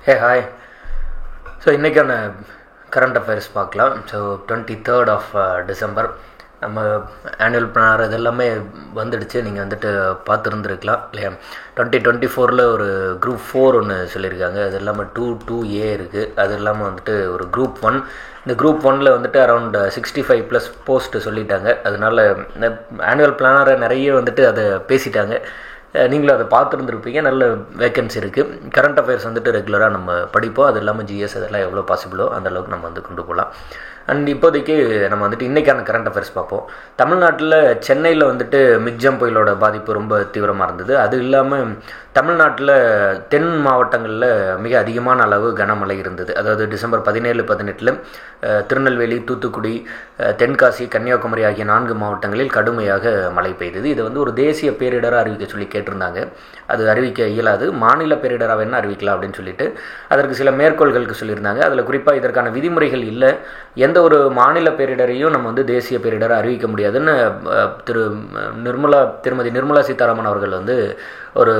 Hey hi. So இன்றைக்கான current affairs பார்க்கலாம். So 23rd of December நம்ம ஆனுவல் பிளானர் இதெல்லாமே வந்துடுச்சு. நீங்கள் வந்துட்டு பார்த்துருந்துருக்கலாம் இல்லையா. 2024 ஒரு குரூப் 4 ஒன்று சொல்லியிருக்காங்க. அது இல்லாமல் 2A இருக்குது. அது இல்லாமல் வந்துட்டு ஒரு குரூப் 1. இந்த குரூப் 1 வந்துட்டு அரௌண்ட் 65+ போஸ்ட்டு சொல்லிட்டாங்க. அதனால் இந்த ஆனுவல் பிளானரை நிறைய வந்துட்டு அதை பேசிட்டாங்க. நீங்களும் அதை பார்த்துருந்துருப்பீங்க. நல்ல வேக்கன்சி இருக்குது. கரண்ட் அஃபேர்ஸ் வந்துட்டு ரெகுலராக நம்ம படிப்போம். அது இல்லாமல் ஜிஎஸ் அதெல்லாம் எவ்வளோ பாசிபிளோ அந்தளவுக்கு நம்ம வந்து கொண்டு போகலாம். அண்ட் இப்போதைக்கு நம்ம வந்துட்டு இன்றைக்கான கரண்ட் அஃபேர்ஸ் பார்ப்போம். தமிழ்நாட்டில் சென்னையில் வந்துட்டு மிக்ஜாம் புயலோட பாதிப்பு ரொம்ப தீவிரமாக இருந்தது. அது இல்லாமல் தமிழ்நாட்டில் தென் மாவட்டங்களில் மிக அதிகமான அளவு கனமழை இருந்தது. அதாவது டிசம்பர் 17, 18 திருநெல்வேலி, தூத்துக்குடி, தென்காசி, கன்னியாகுமரி ஆகிய 4 மாவட்டங்களில் கடுமையாக மழை பெய்தது. இதை வந்து ஒரு தேசிய பேரிடராக அறிவிக்க சொல்லி கேட்டிருந்தாங்க. அது அறிவிக்க இயலாது, மாநில பேரிடராக என்ன அறிவிக்கலாம் அப்படின்னு சொல்லிட்டு அதற்கு சில மேற்கோள்களுக்கு சொல்லியிருந்தாங்க. அதில் குறிப்பாக இதற்கான விதிமுறைகள் இல்லை. எந்த ஒரு மாநில பேரிடரையும் நம்ம வந்து தேசிய பேரிடரை அறிவிக்க முடியாதுன்னு திருமதி நிர்மலா சீதாராமன் அவர்கள் வந்து ஒரு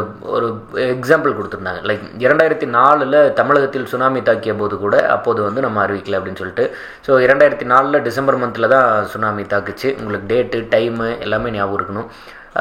எக்ஸாம்பிள் கொடுத்துருந்தாங்க. லைக் 2004 தமிழகத்தில் சுனாமி தாக்கிய போது கூட அப்போது வந்து நம்ம அறிவிக்கல அப்படின்னு சொல்லிட்டு. ஸோ 2004 டிசம்பர் மந்தில் தான் சுனாமி தாக்குச்சு. உங்களுக்கு டேட்டு டைமு எல்லாமே ஞாபகம் இருக்கணும்.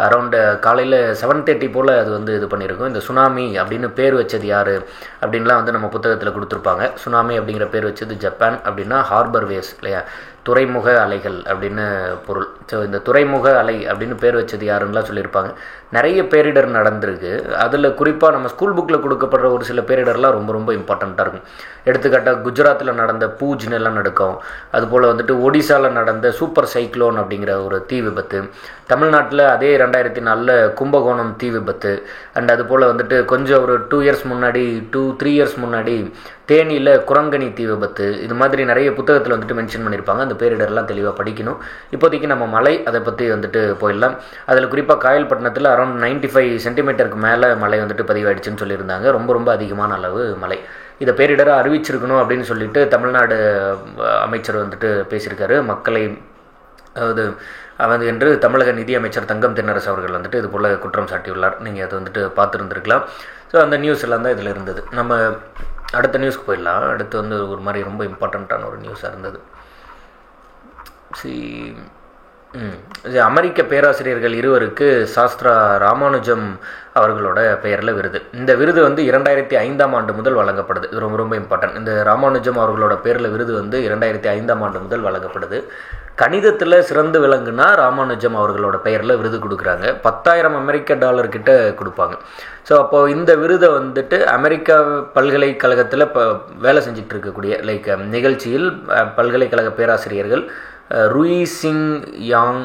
அரௌண்டு காலையில் 7:30 போல் அது வந்து இது பண்ணியிருக்கும். இந்த சுனாமி அப்படின்னு பேர் வச்சது யார் அப்படின்லாம் வந்து நம்ம புத்தகத்தில் கொடுத்துருப்பாங்க. சுனாமி அப்படிங்கிற பேர் வச்சது ஜப்பான். அப்படின்னா ஹார்பர் வேவ்ஸ் இல்லையா, துறைமுக அலைகள் அப்படின்னு பொருள். ஸோ இந்த துறைமுக அலை அப்படின்னு பேர் வச்சது யாருன்னெலாம் சொல்லியிருப்பாங்க. நிறைய பேரிடர் நடந்திருக்கு. அதில் குறிப்பாக நம்ம ஸ்கூல் புக்கில் கொடுக்கப்படுற ஒரு சில பேரிடர்லாம் ரொம்ப ரொம்ப இம்பார்ட்டண்ட்டாக இருக்கும். எடுத்துக்காட்டாக குஜராத்தில் நடந்த பூஜ் நிலநடுக்கம், அதுபோல் வந்துட்டு ஒடிசாவில் நடந்த சூப்பர் சைக்ளோன் அப்படிங்கிற ஒரு தீ விபத்து, தமிழ்நாட்டில் அதே 2004 கும்பகோணம் தீ விபத்து, அண்ட் அதுபோல் வந்துட்டு கொஞ்சம் ஒரு 2-3 இயர்ஸ் முன்னாடி தேனியில் குரங்கணி தீ விபத்து. இது மாதிரி நிறைய புத்தகத்தில் வந்துட்டு மென்ஷன் பண்ணியிருப்பாங்க. அந்த பேரிடர்லாம் தெளிவாக படிக்கணும். இப்போதைக்கு நம்ம மழை அதை பற்றி வந்துட்டு போயிடலாம். அதில் குறிப்பாக காயல்பட்டினத்தில் அரௌண்ட் 95 சென்டிமீட்டருக்கு மேலே மழை வந்துட்டு பதிவாயிடுச்சுன்னு சொல்லியிருந்தாங்க. ரொம்ப ரொம்ப அதிகமான அளவு மழை. இதை பேரிடராக அறிவிச்சிருக்கணும் அப்படின்னு சொல்லிட்டு தமிழ்நாடு அமைச்சர் வந்துட்டு பேசியிருக்காரு. மக்களை என்று தமிழக நிதி அமைச்சர் தங்கம் தென்னரசு அவர்கள் வந்துட்டு இது போல் குற்றம் சாட்டியுள்ளார். நீங்கள் அதை வந்துட்டு பார்த்துருந்துருக்கலாம். ஸோ அந்த நியூஸ் எல்லாம் தான் இதில் இருந்தது. நம்ம அடுத்த நியூஸ்க்கு போயிடலாம். அடுத்து வந்து ஒரு மாதிரி ரொம்ப இம்பார்ட்டண்ட்டான ஒரு நியூஸாக இருந்தது. அமெரிக்க பேராசிரியர்கள் 2 சாஸ்திரா ராமானுஜம் அவர்களோட பெயரில் விருது. இந்த விருது வந்து 2005ஆம் ஆண்டு முதல் வழங்கப்படுது. இது ரொம்ப ரொம்ப இம்பார்ட்டன்ட். இந்த ராமானுஜம் அவர்களோட பேரில் விருது வந்து 2005ஆம் ஆண்டு முதல் வழங்கப்படுது. கணிதத்தில் சிறந்து விளங்குனா ராமானுஜம் அவர்களோட பெயரில் விருது கொடுக்குறாங்க. $10,000 கிட்ட கொடுப்பாங்க. ஸோ அப்போது இந்த விருதை வந்துட்டு அமெரிக்கா பல்கலைக்கழகத்தில் இப்போ வேலை செஞ்சுட்டு இருக்கக்கூடிய நிகழ்ச்சியில் பல்கலைக்கழக பேராசிரியர்கள் ரூயிசிங் யாங்,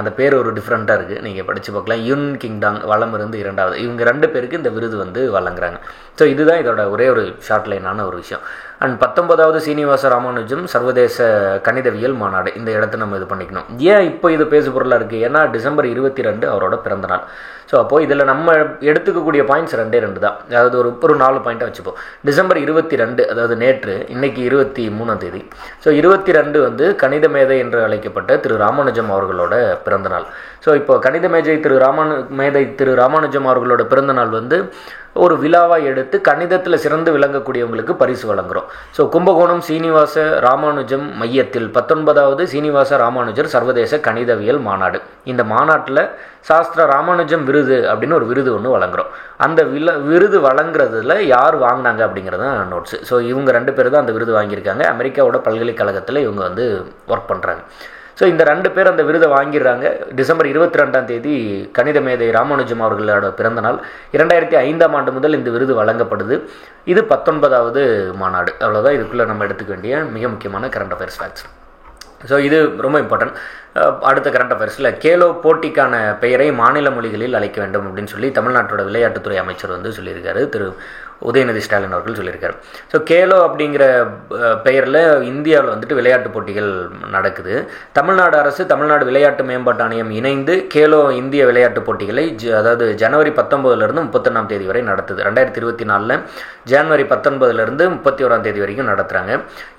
அந்த பேர் ஒரு டிஃப்ரெண்ட்டாக இருக்குது, நீங்கள் படித்து பார்க்கலாம். யுன் கிங்டாங் வலம் இருந்து 2வது. இவங்க 2 பேருக்கு இந்த விருது வந்து வழங்குறாங்க. ஸோ இதுதான் இதோட ஒரே ஒரு ஷார்ட் லைனான ஒரு விஷயம். அண்ட் 19வது சீனிவாச ராமானுஜம் சர்வதேச கணிதவியல் மாநாடு. இந்த இடத்த நம்ம இது பண்ணிக்கணும். ஏன் இப்போ இது பேசு பொருளாக இருக்குது? ஏன்னா டிசம்பர் 22 அவரோட பிறந்தநாள். ஸோ அப்போது இதில் நம்ம எடுத்துக்கக்கூடிய பாயிண்ட்ஸ் 2 தான். அதாவது ஒரு 4 பாயிண்ட்டாக வச்சுப்போம். டிசம்பர் 22, அதாவது நேற்று, இன்னைக்கு 23ஆம் தேதி. ஸோ 22 வந்து கணித மேதை என்று அழைக்கப்பட்ட திரு ராமானுஜம் அவர்களோட பிறந்தநாள். ஸோ இப்போ கணித மேதை திரு ராமானுஜம் அவர்களோட பிறந்தநாள் வந்து ஒரு விழாவாக எடுத்து கணிதத்தில் சிறந்து விளங்கக்கூடியவங்களுக்கு பரிசு வழங்குகிறோம். ஸோ கும்பகோணம் சீனிவாச ராமானுஜம் மையத்தில் 19வது சீனிவாச ராமானுஜர் சர்வதேச கணிதவியல் மாநாடு. இந்த மாநாட்டில் சாஸ்திரா ராமானுஜம் விருது அப்படின்னு ஒரு விருது ஒன்று வழங்குகிறோம். அந்த விருது வழங்குறதுல யார் வாங்கினாங்க அப்படிங்கிறது தான் நோட்ஸு. ஸோ இவங்க 2 பேர் தான் அந்த விருது வாங்கியிருக்காங்க. அமெரிக்காவோட பல்கலைக்கழகத்தில் இவங்க வந்து ஒர்க் பண்ணுறாங்க. ஸோ இந்த 2 பேர் அந்த விருதை வாங்கிடுறாங்க. டிசம்பர் 22ஆம் தேதி கணித மேதை ராமானுஜம் அவர்களோட பிறந்தநாள். 2005ஆம் ஆண்டு முதல் இந்த விருது வழங்கப்படுது. இது 19வது மாநாடு. அவ்வளோதான் இதுக்குள்ளே நம்ம எடுத்துக்க வேண்டிய மிக முக்கியமான கரண்ட் அஃபேர்ஸ் ஃபேக்ட்ஸ். ஸோ இது ரொம்ப இம்பார்ட்டன்ட். அடுத்த கரண்ட் அஃபேர்ஸில் கேலோ போட்டிக்கான பெயரை மாநில மொழிகளில் அழைக்க வேண்டும் அப்படின்னு சொல்லி தமிழ்நாட்டோட விளையாட்டுத்துறை அமைச்சர் வந்து சொல்லியிருக்காரு. திரு உதயநிதி ஸ்டாலின் அவர்கள் சொல்லியிருக்காரு. ஸோ கேலோ அப்படிங்கிற பெயரில் இந்தியாவில் வந்துட்டு விளையாட்டு போட்டிகள் நடக்குது. தமிழ்நாடு அரசு தமிழ்நாடு விளையாட்டு மேம்பாட்டு ஆணையம் இணைந்து கேலோ இந்திய விளையாட்டு போட்டிகளை அதாவது ஜனவரி 19 31ஆம் தேதி வரை நடத்துது. 2024 ஜனவரி 19 31ஆம் தேதி வரைக்கும் நடத்துகிறாங்க.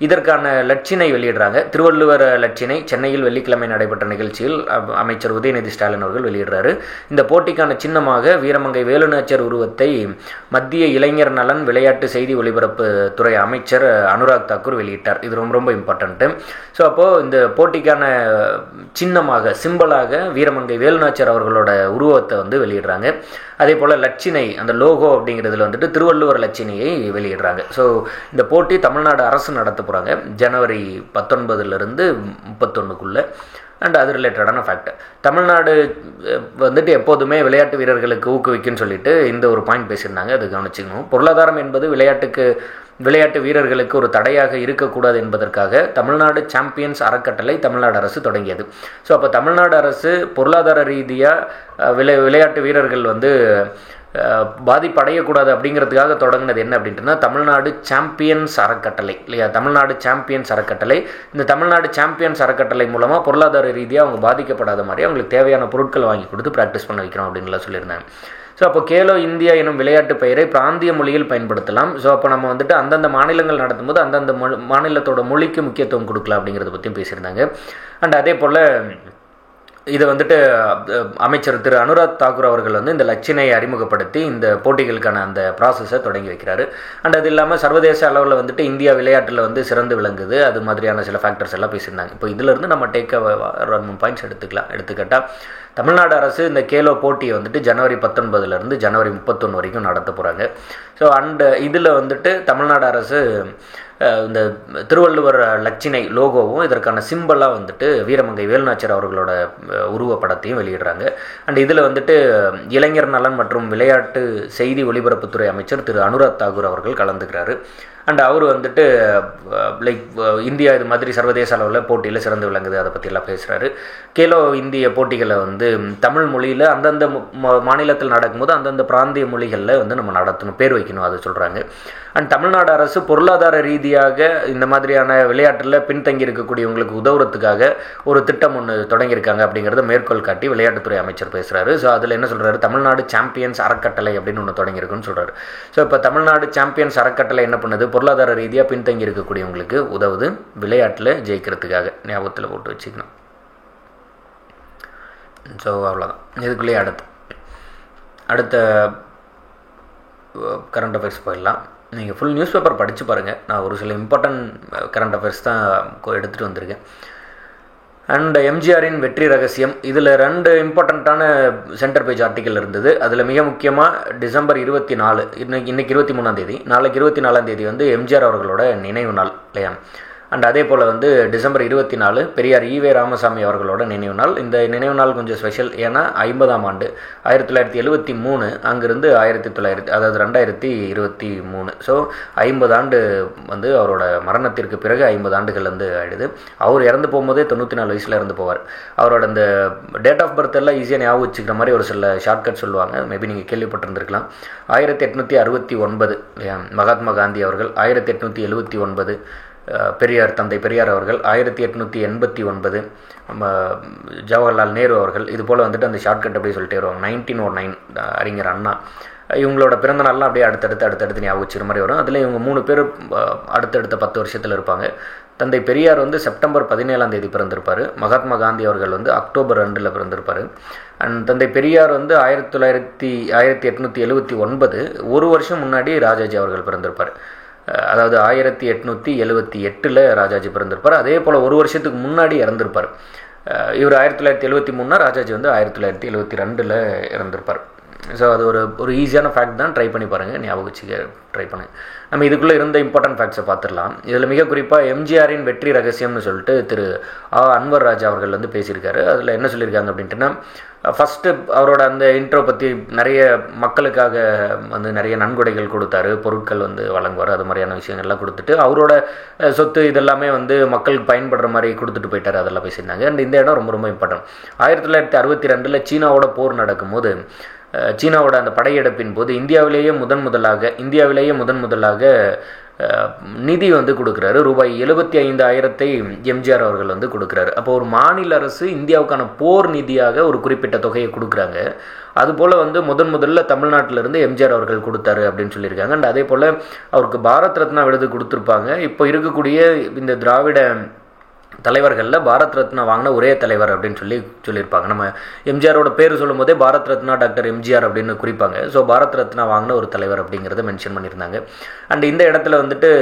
இதற்கான லட்சினை வெளியிடுறாங்க. திருவள்ளுவர் லட்சினை சென்னையில் வெள்ளிக்கிழமை நடைபெற்ற நிகழ்ச்சியில் அமைச்சர் உதயநிதி ஸ்டாலின் அவர்கள் வெளியிடுறாரு. இந்த போட்டிக்கான சின்னமாக வீரமங்கை வேலுநாச்சியார் உருவத்தை மத்திய இளைஞர் இளைஞர் நலன் விளையாட்டு செய்தி ஒலிபரப்பு துறை அமைச்சர் அனுராக் தாக்கூர் வெளியிட்டார். இது ரொம்ப ரொம்ப இம்பார்ட்டண்ட்டு. ஸோ அப்போது இந்த போட்டிக்கான சின்னமாக சிம்பிளாக வீரமங்கை வேலுநாச்சியார் அவர்களோட உருவத்தை வந்து வெளியிடுறாங்க. அதே போல் லட்சினை அந்த லோகோ அப்படிங்கிறதுல வந்துட்டு திருவள்ளுவர் லட்சினையை வெளியிடுறாங்க. ஸோ இந்த போட்டி தமிழ்நாடு அரசு நடத்த போகிறாங்க ஜனவரி 19 31 அண்ட் அது ரிலேட்டடான ஃபேக்ட். தமிழ்நாடு வந்துட்டு எப்போதுமே விளையாட்டு வீரர்களுக்கு ஊக்குவிக்குன்னு சொல்லிட்டு இந்த ஒரு பாயிண்ட் பேசியிருந்தாங்க, அது கவனிச்சுக்கணும். பொருளாதாரம் என்பது விளையாட்டு வீரர்களுக்கு ஒரு தடையாக இருக்கக்கூடாது என்பதற்காக தமிழ்நாடு சாம்பியன்ஸ் அறக்கட்டளை தமிழ்நாடு அரசு தொடங்கியது. ஸோ அப்போ தமிழ்நாடு அரசு பொருளாதார ரீதியாக விளையாட்டு வீரர்கள் வந்து பாதிப்படையக்கூடாது அப்படிங்கிறதுக்காக தொடங்கினது என்ன அப்படின்ட்டுனா தமிழ்நாடு சாம்பியன்ஸ் அறக்கட்டளை இல்லையா. தமிழ்நாடு சாம்பியன்ஸ் அறக்கட்டளை, இந்த தமிழ்நாடு சாம்பியன்ஸ் அறக்கட்டளை மூலமாக பொருளாதார ரீதியாக அவங்க பாதிக்கப்படாத மாதிரி அவங்களுக்கு தேவையான பொருட்கள் வாங்கி கொடுத்து ப்ராக்டிஸ் பண்ண வைக்கிறோம் அப்படின்லாம் சொல்லியிருந்தாங்க. ஸோ அப்போ கேலோ இந்தியா எனும் விளையாட்டு பெயரை பிராந்திய மொழியில் பயன்படுத்தலாம். ஸோ அப்போ நம்ம வந்துட்டு அந்தந்த மாநிலங்கள் நடத்தும்போது அந்தந்த மாநிலத்தோட மொழிக்கு முக்கியத்துவம் கொடுக்கலாம் அப்படிங்கிறத பற்றியும் பேசியிருந்தாங்க. அண்ட் அதே போல் இதை வந்துட்டு அமைச்சர் திரு அனுராக் தாக்கூர் அவர்கள் வந்து இந்த லட்சினை அறிமுகப்படுத்தி இந்த போட்டிகளுக்கான அந்த ப்ராசஸை தொடங்கி வைக்கிறாரு. அண்ட் அது இல்லாமல் சர்வதேச அளவில் வந்துட்டு இந்தியா விளையாட்டில் வந்து சிறந்து விளங்குது, அது மாதிரியான சில ஃபேக்டர்ஸ் எல்லாம் பேசியிருந்தாங்க. இப்போ இதிலிருந்து நம்ம டேக் 2-3 பாயிண்ட்ஸ் எடுத்துக்கிட்டால் தமிழ்நாடு அரசு இந்த கேலோ போட்டியை வந்துட்டு ஜனவரி 19 ஜனவரி 31 வரைக்கும் நடத்த போகிறாங்க. ஸோ அண்ட் இதில் வந்துட்டு தமிழ்நாடு அரசு இந்த திருவள்ளுவர் லட்சினை லோகோவும் இதற்கான சிம்பிளாக வந்துட்டு வீரமங்கை வேலுநாச்சியார் அவர்களோட உருவப்படத்தையும் வெளியிடுறாங்க. அண்ட் இதில் வந்துட்டு இளைஞர் நலன் மற்றும் விளையாட்டு செய்தி ஒலிபரப்புத்துறை அமைச்சர் திரு அனுராக் தாக்கூர் அவர்கள் கலந்துக்கிறாரு. அண்ட் அவர் வந்துட்டு இந்தியா இது மாதிரி சர்வதேச அளவில் போட்டியில் சிறந்து விளங்குது, அதை பற்றியெல்லாம் பேசுகிறாரு. கேலோ இந்திய போட்டிகளை வந்து தமிழ் மொழியில் அந்தந்த மாநிலத்தில் நடக்கும்போது அந்தந்த பிராந்திய மொழிகளில் வந்து நம்ம நடத்தணும், பேர் வைக்கணும், அதை சொல்கிறாங்க. அண்ட் தமிழ்நாடு அரசு பொருளாதார ரீதியாக இந்த மாதிரியான விளையாட்டில் பின்தங்கி இருக்கக்கூடியவங்களுக்கு உதவுறதுக்காக ஒரு திட்டம் ஒன்று தொடங்கியிருக்காங்க அப்படிங்கிறத மேற்கோள் காட்டி விளையாட்டுத்துறை அமைச்சர் பேசுகிறாரு. ஸோ அதில் என்ன சொல்கிறாரு, தமிழ்நாடு சாம்பியன்ஸ் அறக்கட்டளை அப்படின்னு ஒன்று தொடங்கியிருக்குன்னு சொல்கிறாரு. ஸோ இப்போ தமிழ்நாடு சாம்பியன்ஸ் அறக்கட்டளை என்ன பண்ணுது, பொருளாதார ரீதியாக பின்தங்கி இருக்கக்கூடியவங்களுக்கு உதவுது விளையாட்டில் ஜெயிக்கிறதுக்காக, ஞாபகத்தில் போட்டு வச்சுக்கணும். ஸோ அவ்வளோதான். இதுக்குள்ளேயே அடுத்த கரண்ட் அஃபேர்ஸ் போயிடலாம். நீங்கள் ஃபுல் நியூஸ் பேப்பர் படித்து பாருங்கள். நான் ஒரு சில இம்பார்ட்டன்ட் கரண்ட் அஃபேர்ஸ் தான் எடுத்துகிட்டு வந்திருக்கேன். அண்ட் எம்ஜிஆரின் வெற்றி ரகசியம், இதில் 2 இம்பார்ட்டண்ட்டான சென்டர் பேஜ் ஆர்டிக்கல் இருந்தது. அதில் மிக முக்கியமாக டிசம்பர் 24, இன்னைக்கு 23 நாளைக்கு 24 வந்து எம்ஜிஆர் அவர்களோட நினைவு நாள் இல்லையா. அண்ட் அதே போல் வந்து டிசம்பர் 24 பெரியார் ஈவே ராமசாமி அவர்களோட நினைவு நாள். இந்த நினைவு நாள் கொஞ்சம் ஸ்பெஷல், ஏன்னா 50ஆம் ஆண்டு 1973 அங்கிருந்து 1900 அதாவது 2023. ஸோ 50 ஆண்டு வந்து அவரோட மரணத்திற்கு பிறகு 50 ஆண்டுகள் வந்து ஆகிடுது. அவர் இறந்து போகும்போதே 94 வயசில் இறந்து போவார். அவரோட இந்த டேட் ஆஃப் பர்த் எல்லாம் ஈஸியாக ஞாபகம் வச்சுக்கிற மாதிரி ஒரு சில ஷார்ட்கட் சொல்லுவாங்க, மேபி நீங்கள் கேள்விப்பட்டிருந்துருக்கலாம். 1869 இல்லையா, மகாத்மா காந்தி அவர்கள் 1879, தந்தை பெரியார் அவர்கள் 1889, ஜவஹர்லால் நேரு அவர்கள், இது போல் வந்துட்டு அந்த ஷார்ட்கட் அப்படியே சொல்லிட்டே வருவாங்க. 1909 அறிஞர் அண்ணா, இவங்களோட பிறந்த நாள்லாம் அப்படியே அடுத்தடுத்து ஞாபகம் வச்சுக்கிற மாதிரி வரும். அதில் இவங்க 3 பேர் அடுத்தடுத்த 10 வருஷத்தில் இருப்பாங்க. தந்தை பெரியார் வந்து செப்டம்பர் 17 பிறந்திருப்பார். மகாத்மா காந்தி அவர்கள் வந்து அக்டோபர் 2 பிறந்திருப்பார். அண்ட் தந்தை பெரியார் வந்து 1879, ஒரு வருஷம் முன்னாடி ராஜாஜி அவர்கள் பிறந்திருப்பார். அதாவது 1878 ராஜாஜி பிறந்திருப்பார். அதே போல் ஒரு வருஷத்துக்கு முன்னாடி இறந்திருப்பார். இவர் 1973, ராஜாஜி வந்து 1972 இறந்திருப்பார். ஸோ அது ஒரு ஈஸியான ஃபேக்ட் தான், ட்ரை பண்ணி பாருங்கள், ஞாபகம் வச்சுக்க ட்ரை பண்ணுங்கள். நம்ம இதுக்குள்ளே இருந்த இம்பார்ட்டன்ட் ஃபேக்ட்ஸை பார்த்துடலாம். இதில் மிக குறிப்பாக எம்ஜிஆரின் வெற்றி ரகசியம்னு சொல்லிட்டு திரு அன்வர் ராஜா அவர்கள் வந்து பேசியிருக்காரு. அதில் என்ன சொல்லியிருக்காங்க அப்படின்ட்டுனா, ஃபஸ்ட்டு அவரோட அந்த இன்ட்ரோ பற்றி நிறைய மக்களுக்காக வந்து நிறைய நன்கொடைகள் கொடுத்தாரு, பொருட்கள் வந்து வழங்குவார், அது மாதிரியான விஷயங்கள்லாம் கொடுத்துட்டு அவரோட சொத்து இதெல்லாமே வந்து மக்களுக்கு பயன்படுற மாதிரி கொடுத்துட்டு போயிட்டார், அதெல்லாம் பேசியிருந்தாங்க. அண்ட் இந்த இடம் ரொம்ப ரொம்ப இம்பார்ட்டன்ட். 1962 சீனாவோட போர் நடக்கும்போது, சீனாவோட அந்த படையெடுப்பின் போது இந்தியாவிலேயே முதன் முதலாக நிதி வந்து கொடுக்குறாரு. ரூபாய் 75,000 எம்ஜிஆர் அவர்கள் வந்து கொடுக்குறாரு. அப்போ ஒரு மாநில அரசு இந்தியாவுக்கான போர் நிதியாக ஒரு குறிப்பிட்ட தொகையை கொடுக்குறாங்க. அதுபோல் வந்து முதல்ல தமிழ்நாட்டிலிருந்து எம்ஜிஆர் அவர்கள் கொடுத்தாரு அப்படின்னு சொல்லியிருக்காங்க. அண்ட் அதே போல் அவருக்கு பாரத் ரத்னா விருது கொடுத்துருப்பாங்க. இப்போ இருக்கக்கூடிய இந்த திராவிட தலைவர்களில் பாரத் ரத்னா வாங்கின ஒரே தலைவர் அப்படின்னு சொல்லியிருப்பாங்க. நம்ம எம்ஜிஆரோட பேர் சொல்லும் போதே பாரத் ரத்னா டாக்டர் எம்ஜிஆர் அப்படின்னு குறிப்பாங்க. ஸோ பாரத் ரத்னா வாங்கின ஒரு தலைவர் அப்படிங்கிறத மென்ஷன் பண்ணியிருந்தாங்க. அண்ட் இந்த இடத்துல வந்துட்டு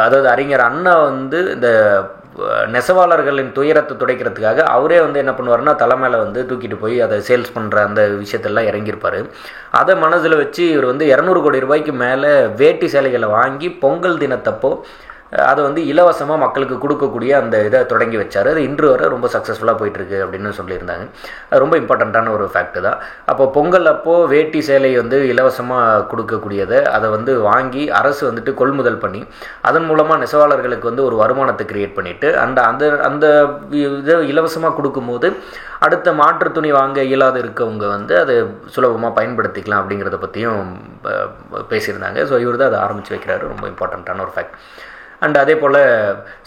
அதாவது அறிஞர் அண்ணா வந்து இந்த நெசவாளர்களின் துயரத்தை துடைக்கிறதுக்காக அவரே வந்து என்ன பண்ணுவார்னா தலை மேலே வந்து தூக்கிட்டு போய் அதை சேல்ஸ் பண்ணுற அந்த விஷயத்தெல்லாம் இறங்கியிருப்பார். அதை மனதில் வச்சு இவர் வந்து 200 கோடி ரூபாய்க்கு மேலே வேட்டி சேலைகளை வாங்கி பொங்கல் தினத்தப்போ அதை வந்து இலவசமாக மக்களுக்கு கொடுக்கக்கூடிய அந்த இதை தொடங்கி வச்சார். அது இன்று வரை ரொம்ப சக்ஸஸ்ஃபுல்லாக போயிட்டுருக்கு அப்படின்னு சொல்லியிருந்தாங்க. அது ரொம்ப இம்பார்ட்டண்ட்டான ஒரு ஃபேக்ட் தான். அப்போ பொங்கல் அப்போது வேட்டி சேலை வந்து இலவசமாக கொடுக்கக்கூடியதை அதை வந்து வாங்கி அரசு வந்துட்டு கொள்முதல் பண்ணி அதன் மூலமாக நெசவாளர்களுக்கு வந்து ஒரு வருமானத்தை கிரியேட் பண்ணிவிட்டு அந்த இதை இலவசமாக கொடுக்கும்போது அடுத்த மாற்று துணி வாங்க இயலாது இருக்கவங்க வந்து அதை சுலபமாக பயன்படுத்திக்கலாம் அப்படிங்கிறத பற்றியும் பேசியிருந்தாங்க. ஸோ இவர் தான் அதை ஆரம்பித்து வைக்கிறாரு. ரொம்ப இம்பார்ட்டண்ட்டான ஒரு ஃபேக்ட். அண்ட் அதே போல்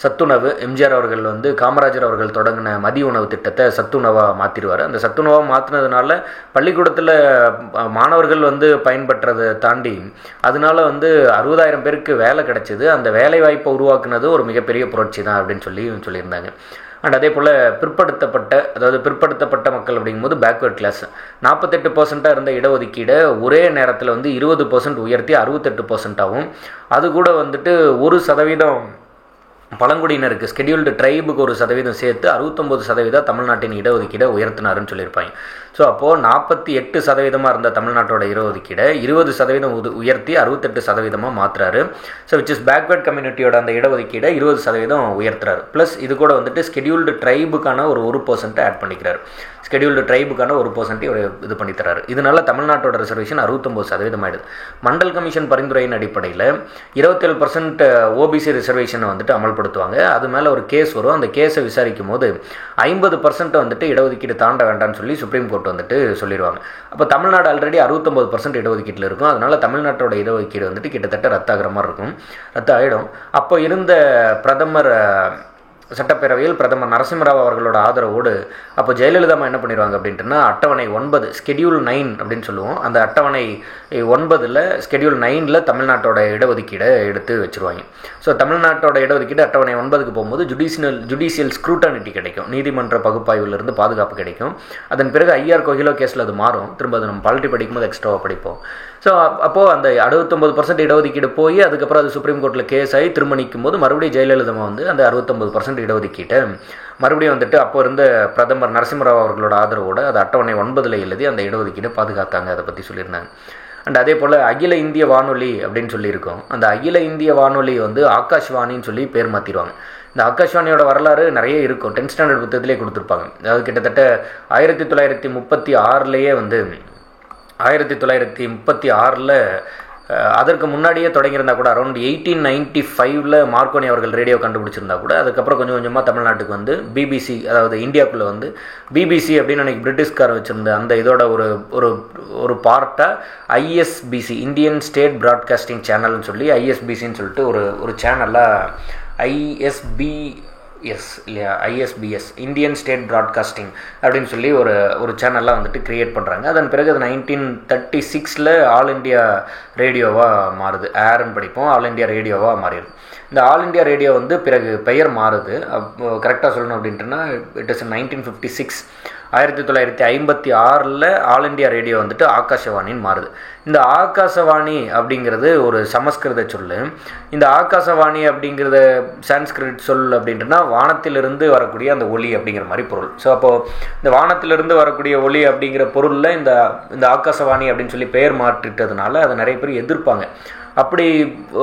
சத்துணவு எம்ஜிஆர் அவர்கள் வந்து காமராஜர் அவர்கள் தொடங்கின மதிய உணவு திட்டத்தை சத்துணவாக மாற்றிடுவார். அந்த சத்துணவாக மாற்றினதுனால பள்ளிக்கூடத்தில் மாணவர்கள் வந்து பயன்பெற்றதை தாண்டி அதனால வந்து 60,000 பேருக்கு வேலை கிடைச்சிது. அந்த வேலை வாய்ப்பை உருவாக்குனது ஒரு மிகப்பெரிய புரட்சி தான் அப்படின்னு சொல்லியிருந்தாங்க. அண்ட் அதே போல் பிற்படுத்தப்பட்ட மக்கள் அப்படிங்கும்போது பேக்வேர்ட் கிளாஸ் 48% இருந்த இடஒதுக்கீடை ஒரே நேரத்தில் வந்து 20% உயர்த்தி 68%ஆகவும் அது கூட வந்துட்டு 1% பழங்குடியினருக்கு ஸ்கெடியூல்டு ட்ரைபுக்கு 1% சேர்த்து 69% தமிழ்நாட்டின் இடஒதுக்கீடை உயர்த்தினாருன்னு சொல்லியிருப்பாங்க. ஸோ அப்போது 48% இருந்த தமிழ்நாட்டோட இடஒதுக்கீடை 20% உயர்த்தி 68% மாற்றுறாரு. ஸோ விச் இஸ் பேக்வேர்ட் கம்யூனிட்டியோட அந்த இடஒதுக்கீடை 20% உயர்த்துறாரு. ப்ளஸ் இது கூட வந்துட்டு ஸ்கெடியூல்டு ட்ரைபுக்கான ஒரு 1% ஆட் பண்ணிக்கிறார். ஸ்கெடியூல்டு ட்ரைபுக்கான 1% ஒரு இது பண்ணித்தராரு. இதனால தமிழ்நாட்டோட ரிசர்வேஷன் 69% ஆயிடுது. மண்டல் கமிஷன் பரிந்துரையின் அடிப்படையில் 27% ஓபிசி ரிசர்வேஷனை வந்துட்டு அமல்படுத்துவாங்க. அது மேலே ஒரு கேஸ் வரும். அந்த கேஸை விசாரிக்கும் போது 50% வந்துட்டு இடஒதுக்கீடு தாண்ட வேண்டாம்னு சொல்லி சுப்ரீம் கோர்ட் வந்துட்டு சொல்லிடுவாங்க. அப்போ தமிழ்நாடு ஆல்ரெடி 69% இடஒதுக்கீட்டில் இருக்கும். அதனால தமிழ்நாட்டோட இடஒதுக்கீடு வந்துட்டு கிட்டத்தட்ட ரத்தாகிற மாதிரி இருக்கும், ரத்தாயிடும். அப்போ இருந்த பிரதமர் சட்டப்பேரவையில் பிரதமர் நரசிம்மராவ் அவர்களோட ஆதரவோடு அப்போ ஜெயலலிதா என்ன பண்ணிடுவாங்க அப்படின்ட்டுனா அட்டவணை 9 ஸ்கெடியூல் 9 அப்படின்னு சொல்லுவோம். அந்த அட்டவணை 9ல் ஸ்கெடியூல் 9ல் தமிழ்நாட்டோட இடஒதுக்கீடை எடுத்து வச்சுருவாங்க. ஸோ தமிழ்நாட்டோட இடஒதுக்கீடு அட்டவணை 9க்கு போகும்போது ஜுடிஷியல் ஸ்க்ரூட்டானிட்டி கிடைக்கும், நீதிமன்ற பகுப்பாய்விலிருந்து பாதுகாப்பு கிடைக்கும். அதன் பிறகு ஐஆர் கோகிலோ கேஸில் அது மாறும். திரும்ப அது நம்ம பாலிட்டி படிக்கும்போது எக்ஸ்ட்ராவாக படிப்போம். ஸோ அப்போது அந்த 69% இடஒதுக்கீடு போய் அதுக்கப்புறம் அது சுப்ரீம் கோர்ட்டில் கேஸ் ஆகி திரும்ப நிற்கும் போது மறுபடியும் ஜெயலலிதா வந்து அந்த 69% இடஒதுக்கீட்டை மறுபடியும் வந்துட்டு அப்போ இருந்த பிரதமர் நரசிம்மராவ் அவர்களோட ஆதரவோடு அது அட்டவணை 9ல் எழுதி அந்த இடஒதுக்கீடை பாதுகாத்தாங்க. அதை பற்றி சொல்லியிருந்தாங்க. அண்ட் அதே போல் அகில இந்திய வானொலி அப்படின்னு சொல்லியிருக்கோம். அந்த அகில இந்திய வானொலி வந்து ஆகாஷ்வாணின்னு சொல்லி பேர் மாற்றிடுவாங்க. இந்த ஆகாஷ்வாணியோட வரலாறு நிறைய இருக்கும். 10th ஸ்டாண்டர்ட் புத்தகத்திலே கொடுத்துருப்பாங்க. அதாவது கிட்டத்தட்ட 1936லேயே வந்து 1936ல் அதற்கு முன்னாடியே தொடங்கியிருந்தா கூட அரௌண்ட் 1895ல் மார்க்கோனி அவர்கள் ரேடியோ கண்டுபிடிச்சிருந்தா கூட அதுக்கப்புறம் கொஞ்சம் கொஞ்சமாக தமிழ்நாட்டுக்கு வந்து பிபிசி, அதாவது இந்தியாவுக்குள்ளே வந்து பிபிசி அப்படின்னு அன்றைக்கி பிரிட்டிஷ்கார் வச்சுருந்த அந்த இதோட ஒரு பார்ட்டாக ஐஎஸ்பிசி இந்தியன் ஸ்டேட் ப்ராட்காஸ்டிங் சேனல்னு சொல்லி ஐஎஸ்பிசின்னு சொல்லிட்டு ஒரு சேனலாக ஐஎஸ்பிஎஸ் இந்தியன் ஸ்டேட் ப்ராட்காஸ்டிங் அப்படின்னு சொல்லி ஒரு சேனல்லாம் வந்துட்டு கிரியேட் பண்ணுறாங்க. அதன் பிறகு அது 1936ல் ஆல் இண்டியா ரேடியோவாக மாறுது. ஏர்ன்னு படிப்போம், ஆல் இண்டியா ரேடியோவாக மாறிடுது. இந்த ஆல் இண்டியா ரேடியோ வந்து பிறகு பெயர் மாறுது. கரெக்டாக சொல்லணும் அப்படின்ட்டுனா இட் இஸ் 1956 1956ல் ஆல் இண்டியா ரேடியோ வந்துட்டு ஆகாசவாணின்னு மாறுது. இந்த ஆகாசவாணி அப்படிங்கிறது ஒரு சமஸ்கிருத சொல். இந்த ஆகாசவாணி அப்படிங்கிறத சான்ஸ்கிரிட் சொல் அப்படின்ட்டுனா வானத்திலிருந்து வரக்கூடிய அந்த ஒலி அப்படிங்கிற மாதிரி பொருள். ஸோ அப்போது இந்த வானத்திலிருந்து வரக்கூடிய ஒலி அப்படிங்கிற பொருளில் இந்த ஆகாசவாணி அப்படின்னு சொல்லி பெயர் மாற்றிட்டதுனால அதை நிறைய பேர் எதிர்ப்பாங்க. அப்படி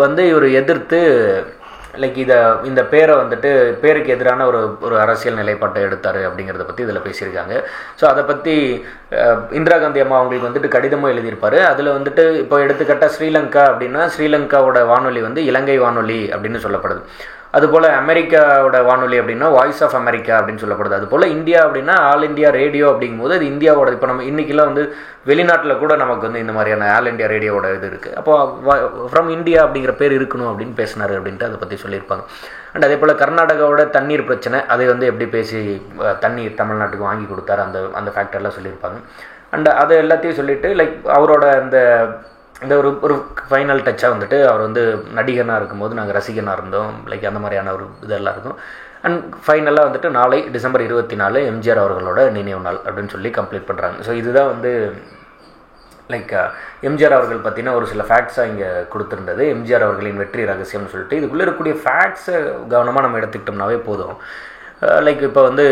வந்து இவர் எதிர்த்து லைக் இந்த பேரை வந்துட்டு பேருக்கு எதிரான ஒரு அரசியல் நிலைப்பாட்டை எடுத்தார் அப்படிங்கிறத பற்றி இதில் பேசியிருக்காங்க. ஸோ அதை பற்றி இந்திரா காந்தி அம்மா அவங்களுக்கு வந்துட்டு கடிதமும் எழுதியிருப்பார். அதில் வந்துட்டு இப்போ எடுத்துக்கிட்டால் ஸ்ரீலங்கா அப்படின்னா ஸ்ரீலங்காவோட வானொலி வந்து இலங்கை வானொலி அப்படின்னு சொல்லப்படுது. அதுபோல் அமெரிக்காவோட வானொலி அப்படின்னா வாய்ஸ் ஆஃப் அமெரிக்கா அப்படின்னு சொல்லப்படுது. அதுபோல் இந்தியா அப்படின்னா ஆல் இண்டியா ரேடியோ அப்படிங்கும்போது அது இந்தியாவோட இப்போ நம்ம இன்றைக்கெல்லாம் வந்து வெளிநாட்டில் கூட நமக்கு வந்து இந்த மாதிரியான ஆல் இண்டியா ரேடியோவோட இது இருக்குது. அப்போது ஃப்ரம் இந்தியா அப்படிங்கிற பேர் இருக்கணும் அப்படின்னு பேசினார் அப்படின்ட்டு அதை பற்றி சொல்லியிருப்பாங்க. அண்ட் அதே போல் கர்நாடகாவோட தண்ணீர் பிரச்சனை அதை வந்து எப்படி பேசி தண்ணீர் தமிழ்நாட்டுக்கு வாங்கி கொடுத்தாரு அந்த ஃபேக்டர்லாம் சொல்லியிருப்பாங்க. அண்ட் அதை எல்லாத்தையும் சொல்லிவிட்டு லைக் அவரோட அந்த இந்த ஒரு ஒரு ஃபைனல் டச்சாக வந்துட்டு அவர் வந்து நடிகனாக இருக்கும்போது நாங்கள் ரசிகனாக இருந்தோம், லைக் அந்த மாதிரியான ஒரு இதெல்லாம் இருக்கும். அண்ட் ஃபைனலாக வந்துட்டு நாளை டிசம்பர் 24 எம்ஜிஆர் அவர்களோட நினைவு நாள் அப்படின்னு சொல்லி கம்ப்ளீட் பண்ணுறாங்க. ஸோ இதுதான் வந்து லைக் எம்ஜிஆர் அவர்கள் பற்றின ஒரு சில ஃபேக்ட்ஸாக இங்கே கொடுத்துருந்தது. எம்ஜிஆர் அவர்களின் வெற்றி ரகசியம்னு சொல்லிட்டு இதுக்குள்ளே இருக்கக்கூடிய ஃபேக்ட்ஸை கவனமாக நம்ம எடுத்துக்கிட்டோம்னாவே போதும். லைக் இப்போ வந்து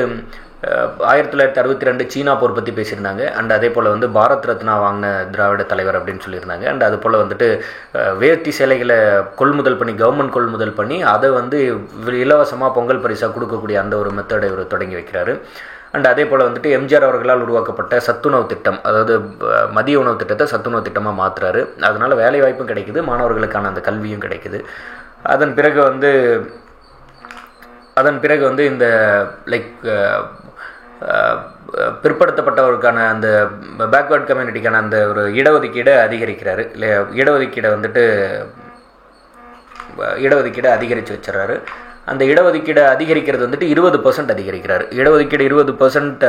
1962 சீனா போர் பற்றி பேசியிருந்தாங்க. அண்ட் அதே போல் வந்து பாரத் ரத்னா வாங்கின திராவிட தலைவர் அப்படின்னு சொல்லியிருந்தாங்க. அண்ட் அது போல் வந்துட்டு வேட்டி சேலைகளை கொள்முதல் பண்ணி, கவர்மெண்ட் கொள்முதல் பண்ணி அதை வந்து இலவசமாக பொங்கல் பரிசாக கொடுக்கக்கூடிய அந்த ஒரு மெத்தடை இவர் தொடங்கி வைக்கிறாரு. அண்ட் அதே போல் வந்துட்டு எம்ஜிஆர் அவர்களால் உருவாக்கப்பட்ட சத்துணவு திட்டம், அதாவது மதிய உணவு திட்டத்தை சத்துணவு திட்டமாக மாற்றுறாரு. அதனால் வேலை வாய்ப்பும் கிடைக்குது, மாணவர்களுக்கான அந்த கல்வியும் கிடைக்குது. அதன் பிறகு வந்து இந்த லைக் பிற்படுத்தப்பட்டவருக்கான அந்த பேக்வேர்ட் கம்யூனிட்டிக்கான அந்த ஒரு இடஒதுக்கீடை அதிகரிக்கிறாரு. இல்லை, இடஒதுக்கீடை அதிகரித்து வச்சுறாரு. அந்த இடஒதுக்கீடை அதிகரிக்கிறது வந்துட்டு 20% அதிகரிக்கிறார். இடஒதுக்கீடு 20%